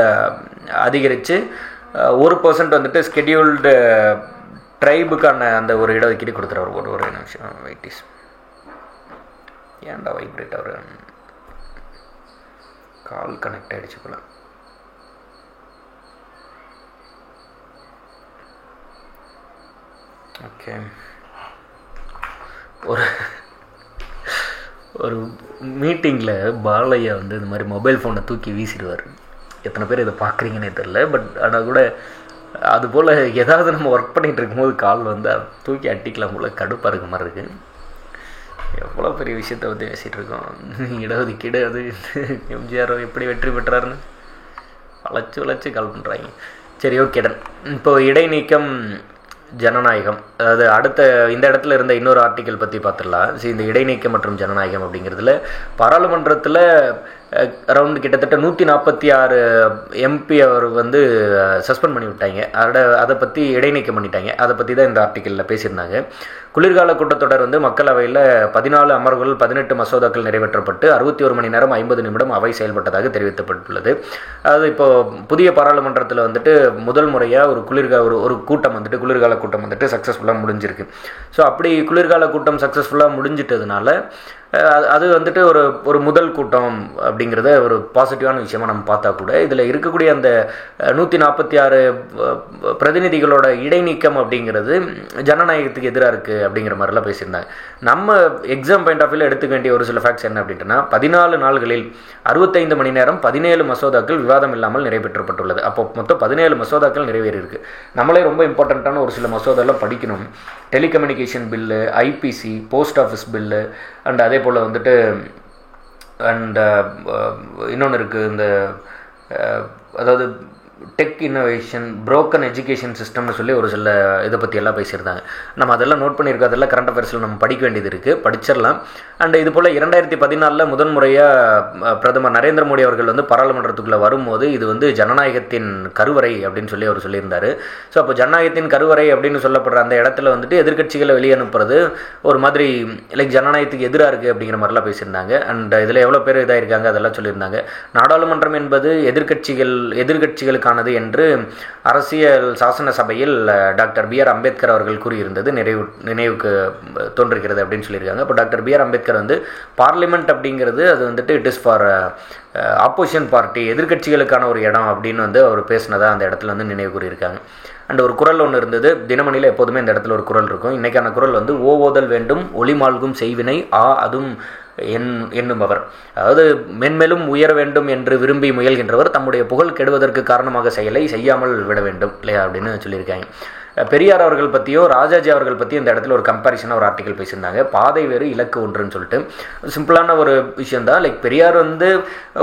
அதிகரித்து 1% வந்துட்டு ஸ்கெடியூல்டு ட்ரைபுக்கான அந்த ஒரு இடஒதுக்கீடு கொடுத்துறாரு. ஒரு நிமிஷம் வெயிட்டிஸ், ஏன்டா வைப்ரேட் அவர் கால் கனெக்ட் ஆகிடுச்சு போல. ஓகே, ஒரு மீட்டிங்கில் பாலையா வந்து இந்த மாதிரி மொபைல் ஃபோனை தூக்கி வீசிடுவார். எத்தனை பேர் இதை பார்க்குறீங்கன்னே தெரில. பட் ஆனால் கூட அதுபோல் ஏதாவது நம்ம ஒர்க் பண்ணிகிட்டு இருக்கும்போது கால் வந்து தூக்கி அட்டிக்கலாம் போல் கடுப்பாக இருக்க மாதிரி இருக்குது. எவ்வளோ பெரிய விஷயத்தை பற்றி பேசிகிட்டு இருக்கோம். இடஒதுக்கீடு, அது எம்ஜிஆர் எப்படி வெற்றி பெற்றாருன்னு வளைச்சு கால் பண்ணுறாங்க. சரி, ஓகே டன். இப்போ இடைநீக்கம் ஜனநாயகம், அதாவது அடுத்த இந்த இடத்துல இருந்த இன்னொரு ஆர்டிக்கல் பற்றி பார்த்துடலாம். இந்த இடைநீக்கம் மற்றும் ஜனநாயகம் அப்படிங்கிறதுல பாராளுமன்றத்தில் அரௌண்ட் கிட்டத்தட்ட 146 எம்பி அவர் வந்து சஸ்பெண்ட் பண்ணி விட்டாங்க. அதை பற்றி இடைநீக்கம் பண்ணிட்டாங்க. அதை பற்றி தான் இந்த ஆர்டிக்கலில் பேசியிருந்தாங்க. குளிர்கால கூட்டத்தொடர் வந்து மக்களவையில் 14 அமர்வுகள் 18 மசோதாக்கள் நிறைவேற்றப்பட்டு 61 மணி நேரம் 50 நிமிடம் அவை செயல்பட்டதாக தெரிவிக்கப்பட்டுள்ளது. அதாவது இப்போ புதிய பாராளுமன்றத்தில் வந்துட்டு முதல் முறையாக ஒரு கூட்டம் வந்துட்டு குளிர்கால கூட்டம் வந்துட்டு சக்ஸஸ்ஃபுல்லாக முடிஞ்சிருக்கு. ஸோ அப்படி குளிர்கால கூட்டம் சக்ஸஸ்ஃபுல்லாக முடிஞ்சிட்டதுனால அது வந்துட்டு ஒரு முதல் கூட்டம் அப்படிங்கிறத ஒரு பாசிட்டிவான விஷயமா நம்ம பார்த்தா கூட இதில் இருக்கக்கூடிய அந்த 146 பிரதிநிதிகளோட இடைநீக்கம் அப்படிங்கிறது ஜனநாயகத்துக்கு எதிராக இருக்குது அப்படிங்கிற மாதிரிலாம் பேசியிருந்தாங்க. நம்ம எக்ஸாம் பாயிண்ட் ஆஃப் வியூவில் எடுத்துக்க வேண்டிய ஒரு சில ஃபேக்ட்ஸ் என்ன அப்படின்ட்டுனா 14 நாள்களில் 65 மணி நேரம் 17 மசோதாக்கள் விவாதம் இல்லாமல் நிறைவேற்றப்பட்டுள்ளது. அப்போ மொத்தம் 17 மசோதாக்கள் நிறைவேறியிருக்கு. நம்மளே ரொம்ப இம்பார்ட்டண்ட்டான ஒரு சில மசோதாலாம் படிக்கணும். Telecommunication bill, IPC, post office bill, and அதே போல் வந்துட்டு அண்ட் இன்னொன்று இருக்குது, இந்த அதாவது டெக் இன்னோவேஷன், புரோக்கன் எஜுகேஷன் சிஸ்டம்னு சொல்லி ஒரு சில இதை பற்றி எல்லாம் பேசியிருந்தாங்க. நம்ம அதெல்லாம் நோட் பண்ணியிருக்கோம். அதெல்லாம் கரண்ட் அஃபேர்ஸில் நம்ம படிக்க வேண்டியது இருக்குது, படிச்சிடலாம். அண்ட் இது போல் 2014 முதன்முறையாக பிரதமர் நரேந்திர மோடி அவர்கள் வந்து பாராளுமன்றத்துக்குள்ளே வரும்போது இது வந்து ஜனநாயகத்தின் கருவறை அப்படின்னு சொல்லி அவர் சொல்லியிருந்தார். ஸோ அப்போ ஜனநாயகத்தின் கருவறை அப்படின்னு சொல்லப்படுற அந்த இடத்துல வந்துட்டு எதிர்க்கட்சிகளை வெளியே அனுப்புறது ஒரு மாதிரி லைக் ஜனநாயகத்துக்கு எதிராக இருக்குது அப்படிங்கிற மாதிரிலாம் பேசியிருந்தாங்க. அண்ட் இதில் எவ்வளோ பேர் இதாக இருக்காங்க அதெல்லாம் சொல்லியிருந்தாங்க. நாடாளுமன்றம் என்பது எதிர்க்கட்சிகளுக்கான என்று அரசியல் சாசன சபையில் டாக்டர் பி.ஆர். அம்பேத்கர் அவர்கள் கூறியிருந்தது நினைவுக்கு தோன்றுகிறது அப்படின்னு சொல்லியிருக்காங்க. இப்போ டாக்டர் பி.ஆர். அம்பேத்கர் வந்து பார்லிமெண்ட் அப்படிங்கிறது அது வந்துட்டு it is for opposition party, எதிர்க்கட்சிகளுக்கான ஒரு இடம் அப்படின்னு வந்து அவர் பேசினதா அந்த இடத்துல வந்து நினைவு கூறியிருக்காங்க. அண்ட் ஒரு குறள் ஒன்று இருந்தது, தினமணியில் எப்போதுமே இந்த இடத்துல ஒரு குறள் இருக்கும். இன்றைக்கான குறள் வந்து ஓவோதல் வேண்டும் ஒளிமால்கும் செய்வினை அதுவும் எண்ணுபவர், அதாவது மென்மேலும் உயர வேண்டும் என்று விரும்பி முயல்கின்றவர் தம்முடைய புகழ் கெடுவதற்கு காரணமாக செயலை செய்யாமல் விட வேண்டும் இல்லையா அப்படின்னு சொல்லியிருக்காங்க. பெரியார் அவர்கள் பற்றியோ ராஜாஜி அவர்கள் பற்றியும் இந்த இடத்துல ஒரு கம்பேரிசனாக ஒரு ஆர்டிக்கல் பேசியிருந்தாங்க. பாதை வேறு இலக்கு ஒன்றுன்னு சொல்லிட்டு சிம்பிளான ஒரு விஷயந்தான். லைக் பெரியார் வந்து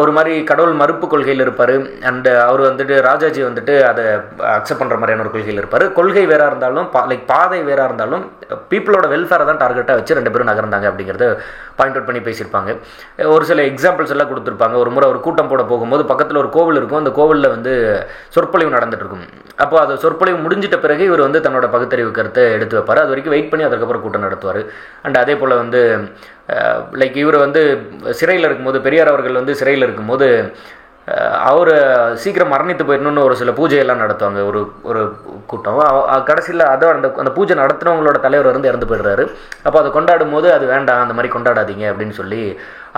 ஒரு மாதிரி கடவுள் மறுப்பு கொள்கையில் இருப்பார். அண்ட் அவர் வந்துட்டு ராஜாஜி வந்துட்டு அதை அக்செப்ட் பண்ணுற மாதிரியான ஒரு கொள்கையில் இருப்பார். கொள்கை வேறாக இருந்தாலும் லைக் பாதை வேறாக இருந்தாலும் பீப்புளோட வெல்ஃபேரை தான் டார்கெட்டாக வச்சு 2 பேரும் நகர்ந்தாங்க அப்படிங்கிறத பாயிண்ட் அவுட் பண்ணி பேசியிருப்பாங்க. ஒரு சில எக்ஸாம்பிள்ஸ் எல்லாம் கொடுத்துருப்பாங்க. ஒரு முறை ஒரு கூட்டம் போட போகும்போது பக்கத்தில் ஒரு கோவில் இருக்கும். அந்த கோவிலில் வந்து சொற்பொழிவு நடந்துட்டு இருக்கும். அப்போ அது சொற்பொழிவு முடிஞ்சிட்ட பிறகு இவர் வந்து தன்னோட பகுத்தறிவு கருத்தை எடுத்து வைப்பார். அது வரைக்கும் வெயிட் பண்ணி அதுக்கப்புறம் கூட்டம் நடத்துவார். அண்ட் அதே போல் வந்து லைக் இவர் வந்து சிறையில் இருக்கும்போது, பெரியார் அவர்கள் வந்து சிறையில் இருக்கும்போது அவர் சீக்கிரம் மரணித்து போயிடணும்னு ஒரு சில பூஜையெல்லாம் நடத்துவாங்க, ஒரு ஒரு கூட்டம். கடைசியில் அதை அந்த பூஜை நடத்துனவங்களோட தலைவர் வந்து இறந்து போயிடுறாரு. அப்போ அதை கொண்டாடும் போது அது வேண்டாம், அந்த மாதிரி கொண்டாடாதீங்க அப்படின்னு சொல்லி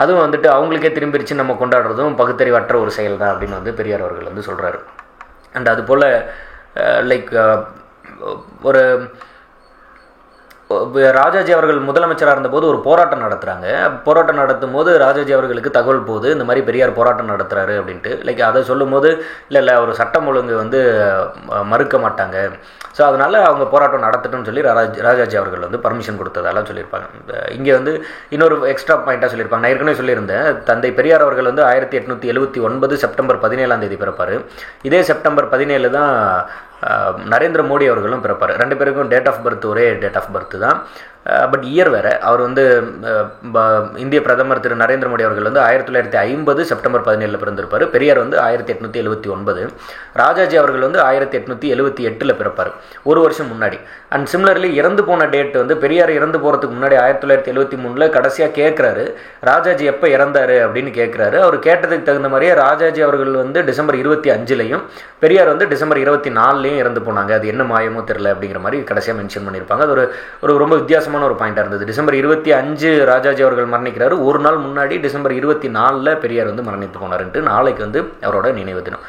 அதுவும் வந்துட்டு அவங்களுக்கே திரும்பிடுச்சு, நம்ம கொண்டாடுறதும் பகுத்தறிவற்ற ஒரு செயல் தான் அப்படின்னு வந்து பெரியார் அவர்கள் வந்து சொல்கிறாரு. அண்ட் அதுபோல் லைக் ஒரு ராஜாஜி அவர்கள் முதலமைச்சராக இருந்தபோது ஒரு போராட்டம் நடத்துகிறாங்க. போராட்டம் நடத்தும் போது ராஜாஜி அவர்களுக்கு தகவல் போகுது, இந்த மாதிரி பெரியார் போராட்டம் நடத்துகிறாரு அப்படின்ட்டு. லைக் அதை சொல்லும் போது இல்லை ஒரு சட்டம் ஒழுங்கு வந்து மறுக்க மாட்டாங்க, ஸோ அதனால் அவங்க போராட்டம் நடத்தட்டும்னு சொல்லி ராஜாஜி அவர்கள் வந்து பர்மிஷன் கொடுத்ததெல்லாம் சொல்லியிருப்பாங்க. இங்கே வந்து இன்னொரு எக்ஸ்ட்ரா பாயிண்ட்டாக சொல்லியிருப்பாங்க. நான் ஏற்கனவே சொல்லியிருந்தேன், தந்தை பெரியார் அவர்கள் வந்து 1879 செப்டம்பர் 17 பிறப்பார். இதே செப்டம்பர் 17 தான் நரேந்திர மோடி அவர்களும் பிறப்பார். ரெண்டு பேருக்கும் டேட் ஆஃப் பர்த் ஒரே டேட் ஆஃப் பர்த் தான், பட் இயர் வேறு. அவர் வந்து இந்திய பிரதமர் திரு நரேந்திர மோடி அவர்கள் வந்து 1950 செப்டம்பர் 17 பிறந்திருப்பார். பெரியார் வந்து 1879. ராஜாஜி அவர்கள் வந்து 1878 பிறப்பார், ஒரு வருஷம் முன்னாடி. அண்ட் சிமிலர்லி இறந்து போன டேட் வந்து பெரியார் இறந்து போகிறதுக்கு முன்னாடி 1973 கடைசியாக கேட்குறாரு, ராஜாஜி எப்போ இறந்தார் அப்படின்னு கேட்குறாரு. அவர் கேட்டதுக்கு தகுந்த மாதிரியே ராஜாஜி அவர்கள் வந்து டிசம்பர் 25 பெரியார் வந்து டிசம்பர் 24 இறந்து போனாங்க. அது என்ன மாயமோ தெரியல அப்படிங்கிற மாதிரி கடைசியாக மென்ஷன் பண்ணியிருப்பாங்க. அது ஒரு ரொம்ப வித்தியாசமான ஒரு பாயிண்டாக இருந்தது. டிசம்பர் 25 ராஜாஜி அவர்கள் மரணிக்கிறாரு, ஒரு நாள் முன்னாடி டிசம்பர் 24 பெரியார் வந்து மரணித்து போனாருன்ட்டு நாளைக்கு வந்து அவரோட நினைவு தினம்.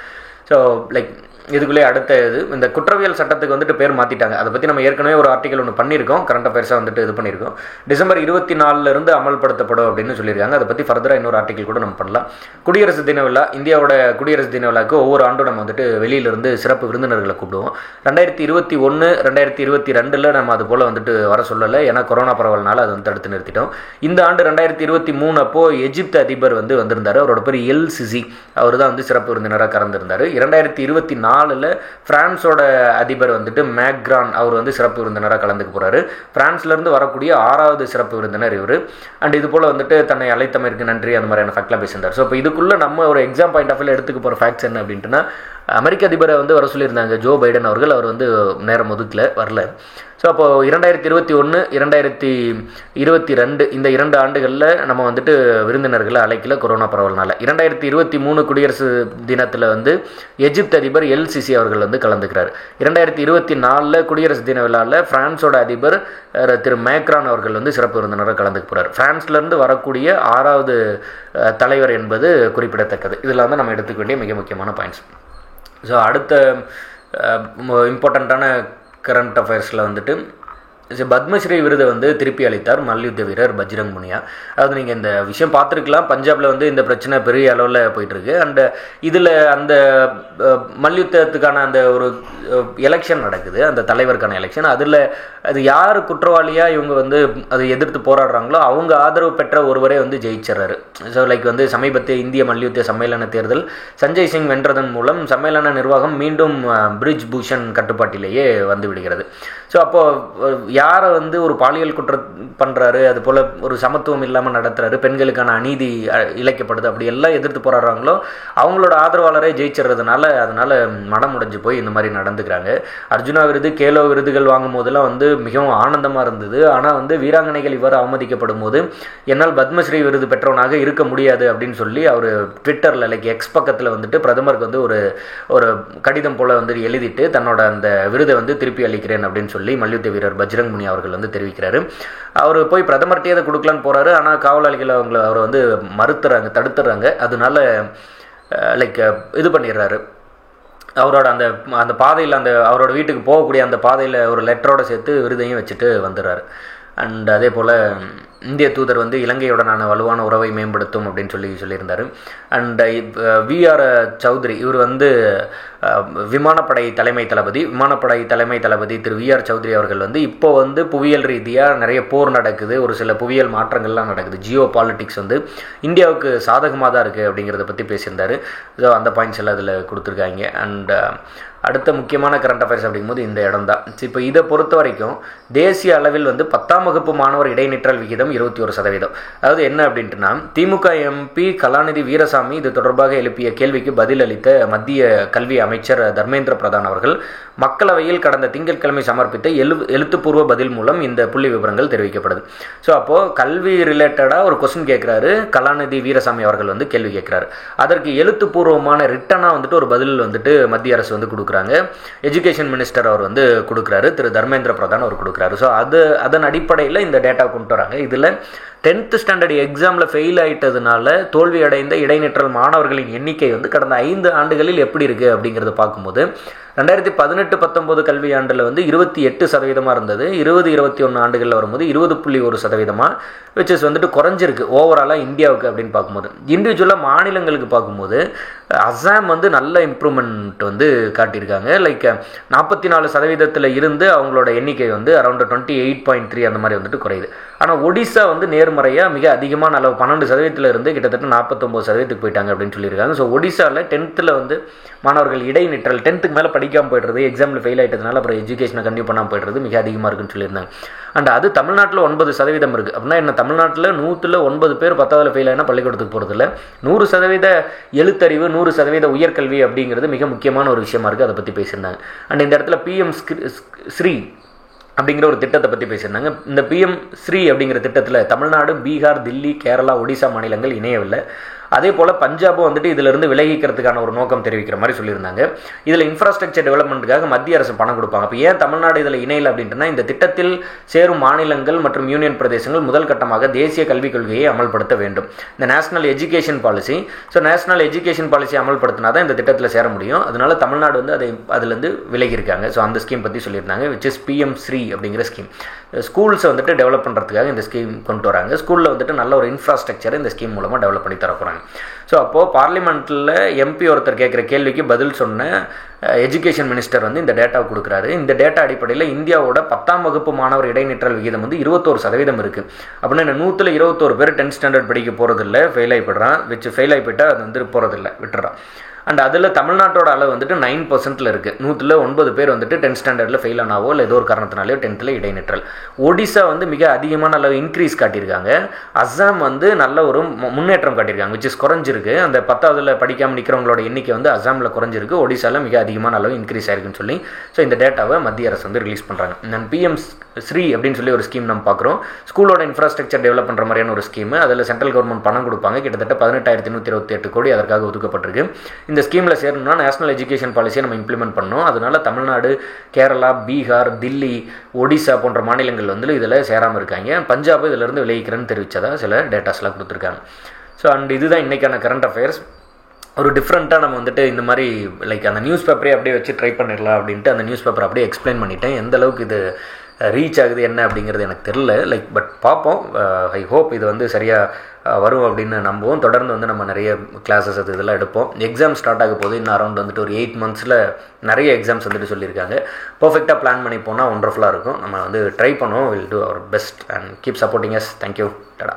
ஸோ லைக் இதுக்குள்ளே அடுத்த இந்த குற்றவியல் சட்டத்துக்கு வந்துட்டு பேர் மாற்றிட்டாங்க. அதை பற்றி நம்ம ஏற்கனவே ஒரு ஆர்டிக்கல் ஒன்று பண்ணியிருக்கோம், கரண்ட் அஃபேர்ஸாக வந்துட்டு இது பண்ணியிருக்கோம். டிசம்பர் 24 அமல்படுத்தப்படும் அப்படின்னு சொல்லியிருக்காங்க. அதை பற்றி ஃபர்தராக இன்னொரு ஆர்டிக்கல் கூட நம்ம பண்ணலாம். குடியரசு தின விழா, இந்தியாவோட குடியரசு தின விழாவுக்கு ஒவ்வொரு ஆண்டும் நம்ம வந்துட்டு வெளியிலிருந்து சிறப்பு விருந்தினர்களை கூப்பிடுவோம். 2021 2022 நம்ம அது போல் வந்துட்டு வர சொல்லலை, ஏன்னா கொரோனா பரவல்னால அதை வந்து தடுத்து நிறுத்திட்டோம். இந்த ஆண்டு 2023 அப்போ எஜிப்து அதிபர் வந்து வந்திருந்தார். அவரோட பேர் எல் சிசி, அவர் தான் வந்து சிறப்பு விருந்தினராக கலந்துருந்தார். 2024 பிரான்ஸோட அதிபர் வந்துட்டு மேக்ரான், அவர் வந்து சிறப்பு விருந்தினராக கலந்துக்க போறாரு. பிரான்ஸ்லேருந்து வரக்கூடிய 6வது சிறப்பு விருந்தினர் இவர். அண்ட் இது போல் வந்துட்டு தன்னை அழைத்தமைக்கு நன்றி, அந்த மாதிரியான ஃபேக்ட்லாம் பேசியிருந்தார். ஸோ இப்போ இதுக்குள்ளே நம்ம ஒரு எக்ஸாம் பாயிண்ட் ஆஃப் வியூ எடுத்துக்க போகிற ஃபேக்ட்ஸ் என்ன அப்படின்ட்டுனா, அமெரிக்க அதிபரை வந்து வர சொல்லியிருந்தாங்க ஜோ பைடன் அவர்கள், அவர் வந்து நேரம் ஒதுக்கல, வரல. ஸோ அப்போது 2021 2022 இந்த 2 ஆண்டுகளில் நம்ம வந்துட்டு விருந்தினர்களை அழைக்கல கொரோனா பரவல்னால. 2023 குடியரசு தினத்தில் வந்து எஜிப்து அதிபர் எல் சிசி அவர்கள் வந்து கலந்துக்கிறார். 2024 குடியரசு தின விழாவில் பிரான்ஸோட அதிபர் திரு மேக்ரான் அவர்கள் வந்து சிறப்பு விருந்தினராக கலந்துக்க போகிறார். பிரான்ஸ்லேருந்து வரக்கூடிய 6வது தலைவர் என்பது குறிப்பிடத்தக்கது. இதில் வந்து நம்ம எடுத்துக்க வேண்டிய மிக முக்கியமான பாயிண்ட்ஸ். ஸோ அடுத்த இம்பார்ட்டண்ட்டான கரண்ட் அஃபேர்ஸில் வந்துட்டு பத்மஸ்ரீ விருதை வந்து திருப்பி அளித்தார் மல்யுத்த வீரர் பஜ்ரங் புனியா. அதாவது நீங்கள் இந்த விஷயம் பார்த்துருக்கலாம், பஞ்சாபில் வந்து இந்த பிரச்சனை பெரிய அளவில் போயிட்டுருக்கு. அண்ட் இதில் அந்த மல்யுத்தத்துக்கான அந்த ஒரு எலெக்ஷன் நடக்குது, அந்த தலைவருக்கான எலெக்ஷன். அதில் அது யார் குற்றவாளியாக இவங்க வந்து அதை எதிர்த்து போராடுறாங்களோ அவங்க ஆதரவு பெற்ற ஒருவரே வந்து ஜெயிச்சிடறாரு. ஸோ லைக் வந்து சமீபத்திய இந்திய மல்யுத்த சம்மேளன தேர்தல் சஞ்சய் சிங் வென்றதன் மூலம் சம்மேளன நிர்வாகம் மீண்டும் பிரிஜ் பூஷன் கட்டுப்பாட்டிலேயே வந்து விடுகிறது. ஸோ அப்போது யாரை வந்து ஒரு பாலியல் குற்றம் பண்ணுறாரு, அது போல் ஒரு சமத்துவம் இல்லாமல் நடத்துகிறாரு, பெண்களுக்கான அநீதி இழைக்கப்படுது, அப்படி எல்லாம் எதிர்த்து போராடுறாங்களோ அவங்களோட ஆதரவாளரே ஜெயிச்சிடுறதுனால அதனால் மனம் உடைஞ்சு போய் இந்த மாதிரி நடந்துக்கிறாங்க. அர்ஜுனா விருது, கேலோ விருதுகள் வாங்கும் போதெல்லாம் வந்து மிகவும் ஆனந்தமாக இருந்தது. ஆனால் வந்து வீராங்கனைகள் இவ்வாறு அவமதிக்கப்படும் போது என்னால் பத்மஸ்ரீ விருது பெற்றவனாக இருக்க முடியாது அப்படின்னு சொல்லி அவர் ட்விட்டரில் லைக் எக்ஸ் பக்கத்தில் வந்துட்டு பிரதமருக்கு வந்து ஒரு கடிதம் போல் வந்து எழுதிட்டு தன்னோட அந்த விருதை வந்து திருப்பி அளிக்கிறேன் அப்படின்னு சொல்லி மல்யுத்த வீரர் பஜ்ரங் புனியா அவர்கள் வந்து தெரிவிக்கிறாரு. அவர் போய் பிரதமர்கிட்டே அதை கொடுக்கலான்னு போகிறாரு. ஆனால் காவலாளிகள் அவரை வந்து மறுத்துறாங்க, தடுத்துறாங்க. அதனால லைக் இது பண்ணிடுறாரு. அவரோட அந்த பாதையில் அவரோட வீட்டுக்கு போகக்கூடிய அந்த பாதையில் ஒரு லெட்டரோடு சேர்த்து விருதையும் வச்சுட்டு வந்துடுறாரு. அண்ட் அதே போல் இந்திய தூதர் வந்து இலங்கையுடனான வலுவான உறவை மேம்படுத்தும் அப்படின்னு சொல்லியிருந்தார். அண்ட் விஆர் சௌத்ரி, இவர் வந்து விமானப்படை தலைமை தளபதி திரு விஆர் சௌத்ரி அவர்கள் வந்து இப்போ வந்து புவியியல் ரீதியாக நிறைய போர் நடக்குது, ஒரு சில புவியியல் மாற்றங்கள்லாம் நடக்குது, ஜியோ பாலிட்டிக்ஸ் வந்து இந்தியாவுக்கு சாதகமாக தான் இருக்குது அப்படிங்கிறத பற்றி பேசியிருந்தார். ஸோ அந்த பாயிண்ட்ஸ் எல்லாம் இதில் கொடுத்துருக்காங்க. அண்ட் அடுத்த முக்கியமான கரண்ட் அஃபேர்ஸ் அப்படிங்கும்போது இந்த இடம் தான். இப்போ இதை பொறுத்த வரைக்கும் தேசிய அளவில் வந்து 10ஆம் வகுப்பு மாணவர் இடைநிற்றல் விகிதம் 21%. அதாவது என்ன அப்படின்ட்டுனா, திமுக எம்பி கலாநிதி வீரசாமி இது தொடர்பாக எழுப்பிய கேள்விக்கு பதில் அளித்த மத்திய கல்வி அமைச்சர் தர்மேந்திர பிரதான் அவர்கள் மக்களவையில் கடந்த திங்கட்கிழமை சமர்ப்பித்த எழுத்துப்பூர்வ பதில் மூலம் இந்த புள்ளி விவரங்கள் தெரிவிக்கப்படுது. ஸோ அப்போது கல்வி ரிலேட்டடாக ஒரு கொஸ்டின் கேட்குறாரு கலாநிதி வீரசாமி அவர்கள் வந்து கேள்வி கேட்குறாரு. அதற்கு எழுத்துப்பூர்வமான ரிட்டனாக வந்துட்டு ஒரு பதில் வந்துட்டு மத்திய அரசு வந்து கொடுக்குறாங்க. எஜுகேஷன் மினிஸ்டர் அவர் வந்து கொடுக்குறாரு, திரு தர்மேந்திர பிரதான் அவர் கொடுக்குறாரு. ஸோ அதன் அடிப்படையில் இந்த டேட்டா கொண்டு வராங்க. இதில் 10th ஸ்டாண்டர்ட் எக்ஸாமில் ஃபெயில் ஆகிட்டதுனால தோல்வி அடைந்த இடைநிற்றல் மாணவர்களின் எண்ணிக்கை வந்து கடந்த 5 ஆண்டுகளில் எப்படி இருக்குது அப்படிங்கிறத பார்க்கும்போது 2018-19 கல்வியாண்டில் வந்து 28% இருந்தது. 20-21 ஆண்டுகளில் வரும்போது 20.1%, விச் இஸ் வந்துட்டு குறைஞ்சிருக்கு ஓவராலாக இந்தியாவுக்கு அப்படின்னு பார்க்கும்போது. இண்டிவிஜுவலாக மாநிலங்களுக்கு பார்க்கும்போது அசாம் வந்து நல்ல இம்ப்ரூவ்மெண்ட் வந்து காட்டியிருக்காங்க. லைக் 44% இருந்து அவங்களோட எண்ணிக்கை வந்து அரௌண்ட் 28.3 அந்த மாதிரி வந்துட்டு குறையுது. ஆனால் ஒடிசா வந்து நேர்மறையாக மிக அதிகமான அளவு 12% இருந்து கிட்டத்தட்ட 49% போயிட்டாங்க அப்படின்னு சொல்லியிருக்காங்க. ஸோ ஒடிசாவில் 10th வந்து மாணவர்கள் இடைநிற்றல் 10th மேலே படிக்காமல் போய்டுறது, எக்ஸாமில் ஃபெயில் ஆகிட்டதுனால அப்புறம் எஜுகேஷனை கண்டினியூ பண்ணாமல் போய்டுறது மிக அதிகமாக இருக்குன்னு சொல்லியிருந்தாங்க. அண்ட் அது தமிழ்நாட்டில் 9% இருக்குது. அப்படின்னா என்ன, தமிழ்நாட்டில் 100ல் 9 பேர் 10th ஃபெயில் ஆகினா பள்ளிக்கூடத்துக்கு போகிறதில்ல. 100% எழுத்தறிவு, 100% உயர்கல்வி அப்படிங்கிறது மிக முக்கியமான ஒரு விஷயமா இருக்குது. அதை பற்றி பேசியிருந்தாங்க. அண்ட் இந்த இடத்துல PM ஸ்ரீ அப்படிங்கிற ஒரு திட்டத்தை பற்றி பேசியிருந்தாங்க. இந்த PM ஸ்ரீ அப்படிங்கிற திட்டத்தில் தமிழ்நாடு, பீகார், தில்லி, கேரளா, ஒடிசா மாநிலங்கள் இணையவில்லை. அதே போல் பஞ்சாபும் வந்துட்டு இதிலிருந்து விலகிக்கிறதுக்கான ஒரு நோக்கம் தெரிவிக்கிற மாதிரி சொல்லியிருந்தாங்க. இதில் இன்ஃப்ராஸ்ட்ரக்சர் டெவலப்மெண்ட்டுக்காக மத்திய அரசு பணம் கொடுப்பாங்க. அப்போ ஏன் தமிழ்நாடு இதில் இணையலை அப்படின்ட்டுனா, இந்த திட்டத்தில் சேரும் மாநிலங்கள் மற்றும் யூனியன் பிரதேசங்கள் முதல் கட்டமாக தேசிய கல்விக் கொள்கையை அமல்படுத்த வேண்டும். இந்த national education policy. So national education policy அமல்படுத்தினா தான் இந்த திட்டத்தில் சேர முடியும். அதனால தமிழ்நாடு வந்து அதுலேருந்து விலகியிருக்காங்க. ஸோ அந்த ஸ்கீம் பற்றி சொல்லியிருந்தாங்க, விச் இஸ் PM ஸ்ரீ அப்படிங்கிற ஸ்கீம். ஸ்கூல்ஸை வந்துட்டு டெவலப் பண்ணுறதுக்காக இந்த ஸ்கீம் கொண்டு வராங்க. ஸ்கூலில் வந்துட்டு நல்ல ஒரு இன்ஃப்ராஸ்ட்ரக்சர் இந்த ஸ்கீம் மூலமாக டெவலப் பண்ணி தர போகிறாங்க. ஸோ அப்போது பார்லிமெண்ட்டில் MP ஒருத்தர் கேட்குற கேள்விக்கு பதில் சொன்ன எஜுகேஷன் மினிஸ்டர் வந்து இந்த டேட்டாவை கொடுக்குறாரு. இந்த டேட்டா அடிப்படையில் இந்தியாவோட 10ஆம் வகுப்பு மாணவர் இடைநிற்றல் விகிதம் வந்து 21% இருக்குது. அப்படின்னா 100ல் 21 பேர் 10th ஸ்டாண்டர்ட் படிக்க போகிறதில்ல, ஃபெயில் ஆகிப்படுறான். ஃபெயில் ஆகி போயிட்டால் அது வந்து போகிறதில்ல, விட்டுறான். அண்ட் அதில் தமிழ்நாட்டோட அளவு வந்துட்டு 9% இருக்குது. 100ல் 9 பேர் வந்துட்டு 10th ஸ்டாண்டர்டில் ஃபெயில் ஆனாவோ இல்லை ஏதோ ஒரு காரணத்தினாலேயோ 10th இடைநிற்றல். ஒடிசா வந்து மிக அதிகமான அளவு இன்க்ரீஸ் காட்டியிருக்காங்க. அசாம் வந்து நல்ல ஒரு முன்னேற்றம் காட்டியிருக்காங்க, விச் இஸ் குறைஞ்சிருக்கு. அந்த 10th படிக்காமல் நிற்கிறவங்களோட எண்ணிக்கை வந்து அசாமில் குறைஞ்சிருக்கு, ஒடிசாவில் மிக அதிகமான அளவு இன்க்ரீஸ் ஆயிருக்குன்னு சொல்லி ஸோ இந்த டேட்டாவை மத்திய அரசு வந்து ரிலீஸ் பண்ணுறாங்க. நான் PM ஸ்ரீ அப்படின்னு சொல்லி ஒரு ஸ்கீம் நம்ம பார்க்குறோம். ஸ்கூலோட இன்ஃப்ராஸ்ட்ரக்சர் டெவலப் பண்ணுற மாதிரியான ஒரு ஸ்கீம். அதில் சென்ட்ரல் கவர்மெண்ட் பணம் கொடுப்பாங்க. கிட்டத்தட்ட 18,128 கோடி அதற்காக ஒதுக்கப்பட்டிருக்கு. இந்த ஸ்கீமில் சேரணும்னா நேஷனல் எஜுகேஷன் பாலிசியை நம்ம இம்ப்ளிமெண்ட் பண்ணணும். அதனால தமிழ்நாடு, கேரளா, பீகார், தில்லி, ஒடிசா போன்ற மாநிலங்கள் வந்து இதில் சேராமல் இருக்காங்க. பஞ்சாப் இதிலிருந்து விலகிக்கிறேன்னு தெரிவித்ததா சில டேட்டாஸ்லாம் கொடுத்துருக்காங்க. ஸோ அண்ட் இதுதான் இன்றைக்கான கரண்ட் அஃபேர்ஸ். ஒரு டிஃப்ரெண்ட்டாக நம்ம வந்துட்டு இந்த மாதிரி லைக் அந்த நியூஸ் பேப்பரே அப்படியே வச்சு ட்ரை பண்ணிடலாம் அப்படின்ட்டு அந்த நியூஸ் பேப்பர் அப்படியே எக்ஸ்பிளைன் பண்ணிட்டேன். எந்த அளவுக்கு இது ரீச் ஆகுது என்ன அப்படிங்கிறது எனக்கு தெரில. லைக் பட் பார்ப்போம். ஐ ஹோப் இது வந்து சரியாக வரும் அப்படின்னு நம்புவோம். தொடர்ந்து வந்து நம்ம நிறைய கிளாஸஸ் இதெல்லாம் எடுப்போம். எக்ஸாம் ஸ்டார்ட் ஆக போது இன்னும் அரௌண்ட் வந்துட்டு ஒரு 8 monthsல நிறைய எக்ஸாம்ஸ் வந்துட்டு சொல்லியிருக்காங்க. பர்ஃபெக்டாக பிளான் பண்ணி போனால் ஒண்டர்ஃபுல்லாக இருக்கும். நம்ம வந்து ட்ரை பண்ணுவோம். Will do our best and keep supporting us. Thank you. டடா.